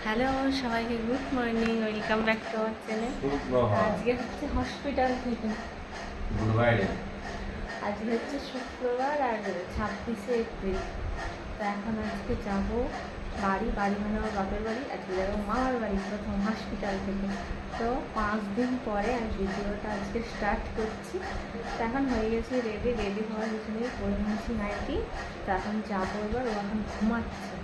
Hello সবাইকে good morning, welcome back to our channel. আজকে হচ্ছে হসপিটাল থেকে আজকে হচ্ছে শুক্রবার আর 26শে এপ্রিল। তো এখন আজকে যাব বাড়ি মানে আমার বাপের বাড়ি। আজকে যাবো মামার বাড়ি প্রথম হসপিটাল থেকে। তো 5 দিন পরে আমি ভিডিওটা আজকে স্টার্ট করছি। তো এখন হয়ে গেছে রেডি হওয়ার পিছনে পরে নিয়েছি নাইটি। তো এখন যাবো, এবার ও এখন ঘুমাচ্ছে,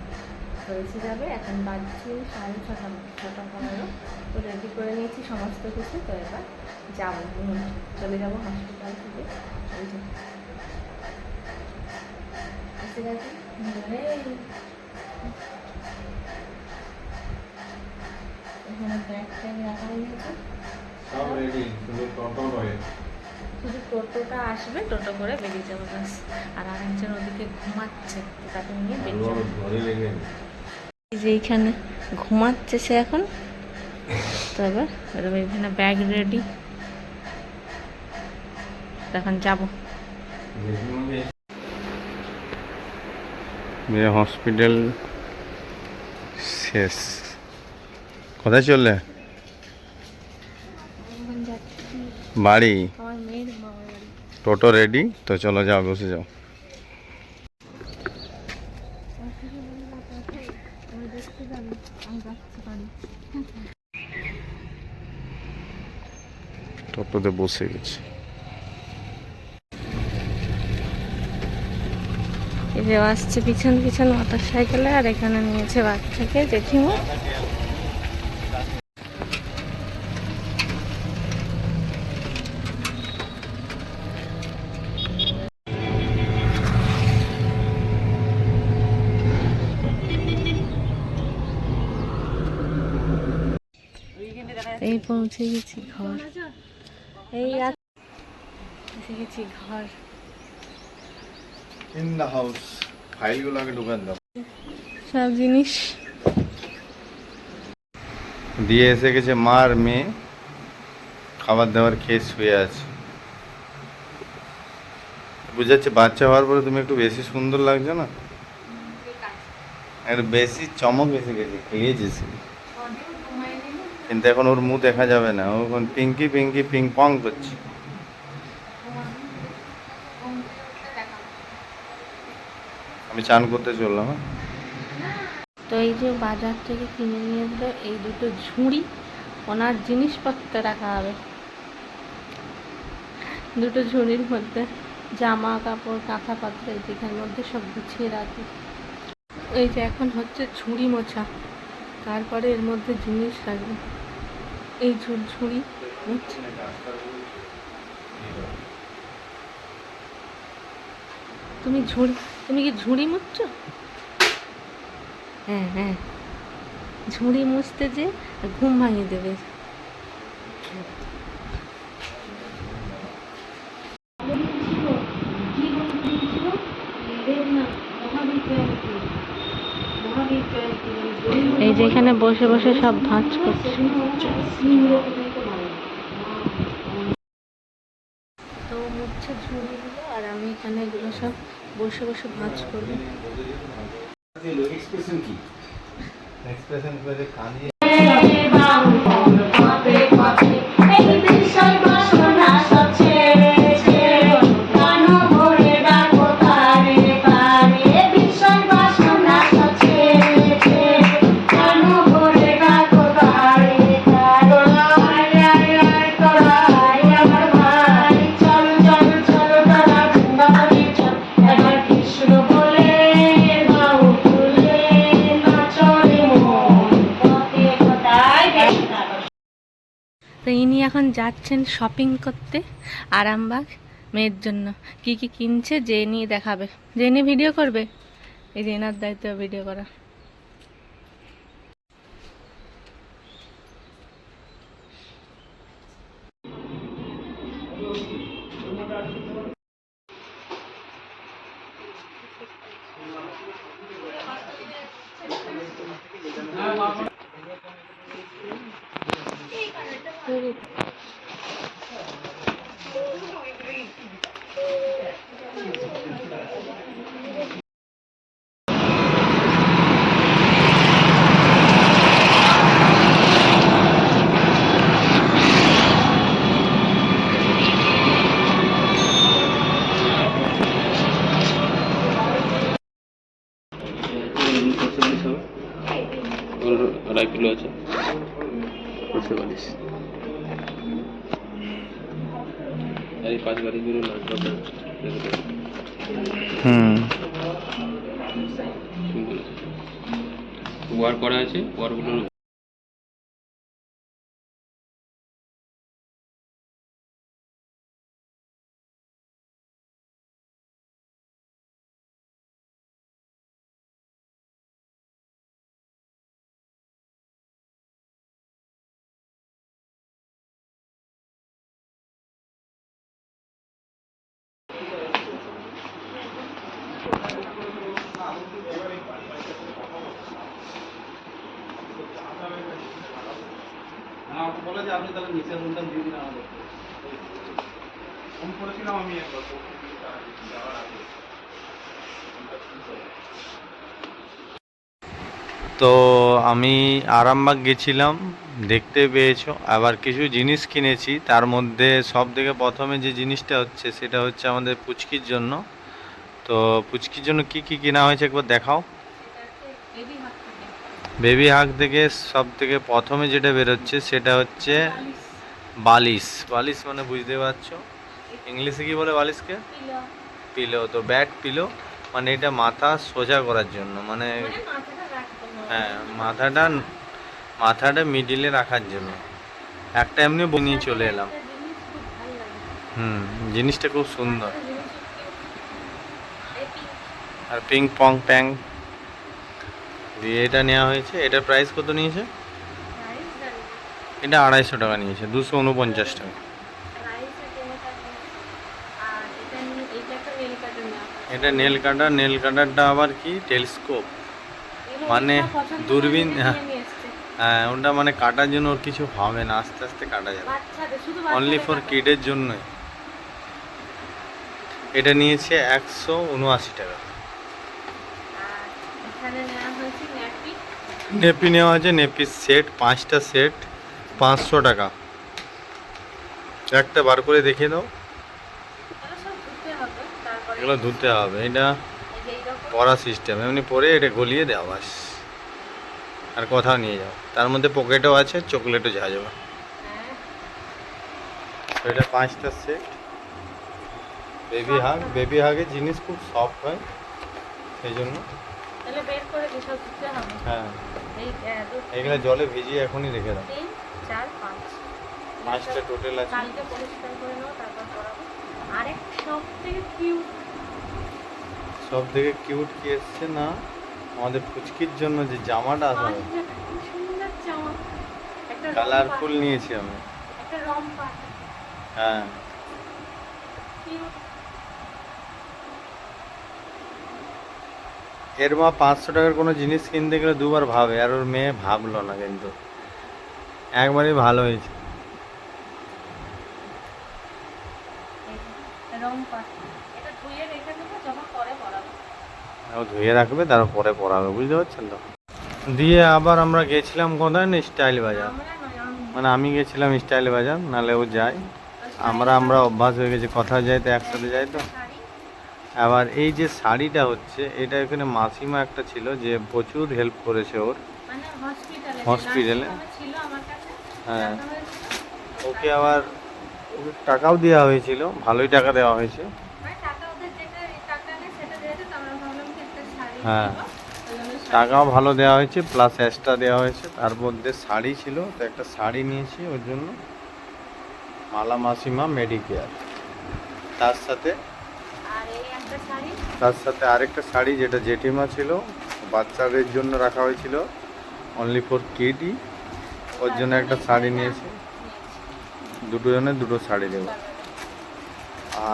হয়েছে যাবে। এখন বাজছে 6:30 তো রেডি করে নিয়েছি সমস্ত কিছু। তো এবার যাবো, চলে যাবো হসপিটাল থেকে। এসে গেছি, এখানে ব্যাগ ট্যাগ রাখা হয়ে গেছে, শুধু টোটোটা আসবে, টোটো করে বেরিয়ে যাবো ব্যাস। আর আরেকজন ওদিকে ঘুমাচ্ছে, তাকে নিয়ে বেরিয়ে যাবো। যে এইখানে ঘুমাচ্ছে সে এখন। তবে এখানে ব্যাগ রেডি, এখন যাব। হসপিটাল শেষ। কোথায় চললে? বাড়ি। টোটো রেডি, তো চলো যাও, বসে যাও। টোটোতে বসে গেছি। এই যে আসছে পিছন মোটর সাইকেলে, আর এখানে নিয়েছে বাচ্চাকে জেঠিমা। এই পৌঁছে গেছি ঘর, এই এসে গেছি ঘর। In the house. ফাইলগুলো আগে ঢুকান দাও। সব জিনিস দিয়ে এসে গেছে মা আর মেয়ে, খাবার দাবার খেয়ে শুয়ে আছে। বুঝাচ্ছে বাচ্চা হওয়ার পরে তুমি একটু বেশি সুন্দর লাগছে না, একটু বেশি চমক এসে গেছে, খেয়েছিস। কিন্তু এখন ওর মুখ দেখা যাবে না, ও এখন পিঙ্কি পিং পং করছে। আমি চান করতে চললাম। তো এই যে বাজার থেকে কিনে নিয়ে এলো এই দুটো ঝুড়ি, ওনার জিনিসপত্র রাখা হবে। দুটো ঝুড়ির মধ্যে জামা কাপড় কাঁথা পাত্র যেখানের মধ্যে সব গুছিয়ে রাখি। এই যে এখন হচ্ছে ঝুড়ি মোছা, তারপরে এর মধ্যে জিনিস রাখবে। এই ঝুড়ি তুমি কি ঝুড়ি মুছছো? হ্যাঁ, ঝুড়ি মুছতে যে ঘুম ভাঙিয়ে দেবে। এই যে এখানে বসে বসে সব ভাঁজ করছে। তো মুছছে ঝুড়িগুলো, আর আমি এখানে এগুলো সব বসে বসে ভাঁজ করবো। এক্সপ্রেশন কি? এক্সপ্রেশন করে কাঁদিয়ে তো ইনি এখন যাচ্ছেন শপিং করতে আরামবাগ মেয়ের জন্য। কি কি কিনছে যে নিয়ে দেখাবে, যে নিয়ে ভিডিও করবে। এই যে এনার দায়িত্ব ভিডিও করা। শুরু। আড়াই কিলো আছে 142 আর এই 5 বারিগুলো লাগবে সুন্দর ওয়ার করা আছে ওয়ারগুলো বলে যে আপনি তাহলে নিচের রুমটা দিয়ে দিন আমাদের ফোন করেছিলাম আমি একবার যাওয়ার আগে। তো আমি আরামবাগ গেছিলাম, দেখতে পেয়েছো। আবার কিছু জিনিস কিনেছি, তার মধ্যে সব থেকে প্রথমে যে জিনিসটা হচ্ছে সেটা হচ্ছে আমাদের পুচকির জন্য। তো পুচকির জন্য কি কি কেনা হয়েছে একবার দেখাও। বেবি হাগ থেকে সব থেকে প্রথমে যেটা বেরোচ্ছে সেটা হচ্ছে বালিশ। বালিশ মানে বুঝতে পারছো ইংলিশে কি বলে বালিশকে? পিলো। তো ব্যাক পিলো মানে এটা মাথা সোজা করার জন্য, মানে হ্যাঁ মাথাটা মিডিলে রাখার জন্য। একটা এমনি নিয়ে চলে এলাম। জিনিসটা খুব সুন্দর। আর পিং পং প্যাং দিয়ে এটা নেওয়া হয়েছে। এটার প্রাইস কত নিয়েছে? এটা 250 টাকা নিয়েছে, 249 টাকা। এটা নেল কাটার। নেল কাটারটা আবার কি টেলিস্কোপ, মানে দূরবীন। হ্যাঁ ওটা মানে কাটার জন্য ওর কিছু হবে না, আস্তে আস্তে কাটা যাবে, অনলি ফর কিডের জন্যই। এটা নিয়েছে 179 টাকা। নেপি নেওয়া আছে, নেপির সেট 5টা সেট 500 টাকা। একটা বার করে দেখিয়ে দাও। এগুলো ধুতে হবে। এটা পরা সিস্টেম, এমনি পরে এটা গলিয়ে দেওয়া বাস, আর কোথাও নিয়ে যাও। তার মধ্যে পকেটও আছে, চকলেটও যাওয়া যাবে। এটা 5টা সেট। বেবি হাগের জিনিস খুব সফট হয়, সেই জন্য। হ্যাঁ এগুলো জলে ভিজিয়ে এখনই রেখে দাও। 5টা টোটাল আছে। সব থেকে কিউট কি এসছে না, আমাদের পুচকির জন্য যে জামাটা আছে, কালারফুল নিয়েছি আমি। হ্যাঁ এর মা 500 টাকার কোনো জিনিস কিনতে গেলে দুবার ভাবে, আর ওর মেয়ে ভাবলো না, কিন্তু একবারই ভালো হয়েছে। ও ধুয়ে রাখবে, তারপরে পরাবে, বুঝতে পারছেন তো। দিয়ে আবার আমরা গেছিলাম কোথায় না, স্টাইল বাজার। মানে আমি গেছিলাম স্টাইল বাজার, নাহলে ও যায়। আমরা অভ্যাস হয়ে গেছে, কোথাও যাই তো একসাথে যাই। তো আবার এই যে শাড়িটা হচ্ছে, এটা এখানে মাসিমা একটা ছিল যে প্রচুর হেল্প করেছে ওর হসপিটালে। হ্যাঁ ওকে আবার ওকে টাকাও দেওয়া হয়েছিল, ভালোই টাকা দেওয়া হয়েছে। হ্যাঁ টাকাও ভালো দেওয়া হয়েছে, প্লাস এক্সট্রা দেওয়া হয়েছে। তার মধ্যে শাড়ি ছিল, তো একটা শাড়ি নিয়েছি ওর জন্য, মালা মাসিমা মেডিকেয়ার। তার সাথে আরেকটা শাড়ি যেটা জেঠিমা ছিল, বাচ্চাদের জন্য রাখা হয়েছিল, অনলি ফর কিডই। ওর জন্য একটা শাড়ি নিয়েছি, দুটো জনের দুটো শাড়ি দেবো।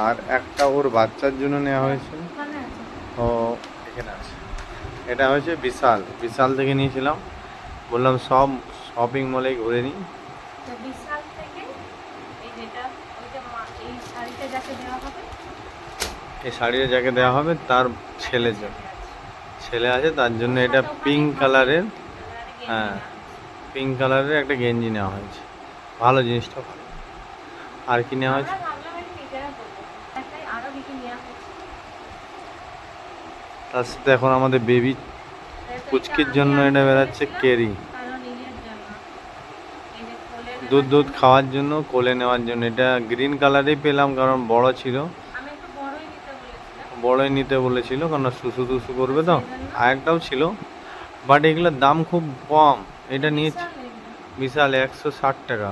আর একটা ওর বাচ্চার জন্য নেওয়া হয়েছিল, ও এখানে আছে। এটা হচ্ছে বিশাল থেকে নিয়েছিলাম। বললাম সব শপিং মলে ঘুরে নিই। শাড়িতে যাকে দেওয়া হবে এই শাড়িটা যাকে দেওয়া হবে তার ছেলে ছেলে আছে, তার জন্য এটা পিঙ্ক কালারের, হ্যাঁ পিঙ্ক কালারের একটা গেঞ্জি নেওয়া হয়েছে। ভালো, জিনিসটা ভালো। আর কি নেওয়া হয়েছে? আমরা ভাবলাম এটা নিজেরা করবো, একটাই আরো কিছু নেওয়া হয়েছে। তার সাথে এখন আমাদের বেবি যেহেতু পুচকির এটা জন্য আমি এটা আনতে বেরাচ্ছে বলেছিলাম, কেরি, কারণ ইয়ের জন্য, এই যে কোলে দুধ নেওয়ার দুধ জন্য। খাওয়ার জন্য, কোলে নেওয়ার জন্য। এটা গ্রিন কালারেই পেলাম কারণ বড় ছিল, আমি একটু বড়ই নিতে বলেছিলাম, বড়ই নিতে বলেছিল কারণ শুশু টুসু করবে তো। সেই জন্য। আরেকটাও ছিল, বাট এগুলোর দাম খুব কম। এটা নিয়েছি বিশাল এগুলো। বিশাল 160 টাকা।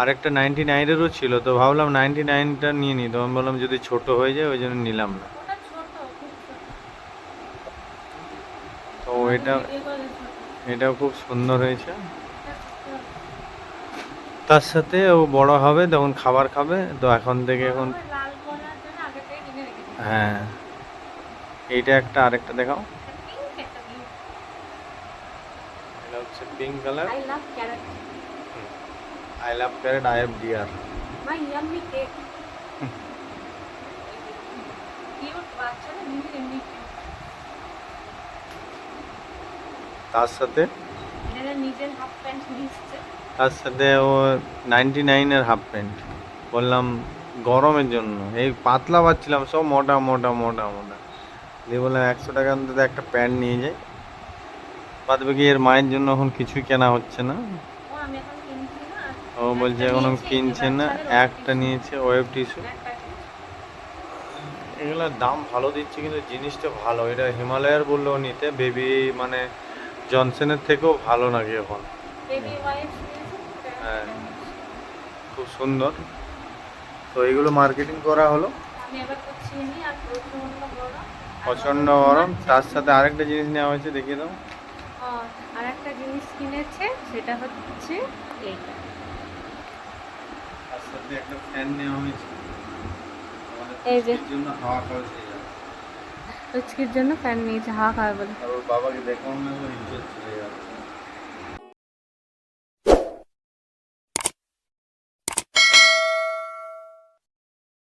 আরেকটা 99-এরও ছিল, তো ভাবলাম 99টা নিয়ে নিই, তো আমি বললাম যদি ছোট হয়ে যায় ওই জন্য নিলাম না। ওটা ছোট, খুব ছোট। তো এটা ভিডিও করে ছোট। এটাও খুব সুন্দর হয়েছে। এটা ছোট। তার সাথে ও বড় হবে তখন খাবার খাবে, তো এখন থেকে এখন আমার লাল কলার জন্য আগে থেকে কিনে রেখেছি। হ্যাঁ এইটা একটা, আরেকটা দেখাও। একটা পিঙ্ক, একটা ব্লু। এটা হচ্ছে pink colour. I love carrot. I love parrot, I have deer. My yummy cake. Cute বাচ্চারা জিনিস এমনি cute। তার সাথে এরা নিজের হাফ প্যান্ট দিচ্ছে। তার সাথে ও 99-এর হাফ প্যান্ট বললাম গরমের জন্য, এই পাতলা পাচ্ছিলাম, সব মোটা মোটা মোটা মোটা, দিয়ে বললাম 100 টাকা অন্তত একটা প্যান্ট নিয়ে যাই। বাদ বাকি এর মায়ের জন্য এখন কিছুই কেনা হচ্ছে না। ও আমি এখন কিনছি না। ও বলছে একটা এখনো নিয়েছি, কিনছে না, বাচ্চাদের একটা নিয়েছে ওয়েব টিস্যু। একটা এগুলোর দাম ভালো দিচ্ছে কিন্তু জিনিসটা ভালো। এটা হিমালয়ার বললেও নিতে, বেবি মানে জনসনের থেকেও ভালো নাকি এখন। বেবি ওয়াইপস নিয়েছি। হ্যাঁ। খুব সুন্দর। তো এগুলো মার্কেটিং করা হলো। আমি এবার করছি নি আর প্রচন্ড গরম। প্রচণ্ড গরম। তার সাথে আরেকটা জিনিস নেওয়া হয়েছে, দেখিয়ে দাও। আর একটা জিনিস কিনেছে, সেটা হচ্ছে এইটা। তার সাথে একটা ফ্যান নেওয়া হয়েছে এই যে। এর জন্য হাওয়া খাওয়া সেই যাবে। পুচকির জন্য ফ্যান নিয়েছে হাওয়া খাবে বলে। আর ওর বাবাকে দেখাও না, ওর ইজ্জত চলে যাচ্ছে।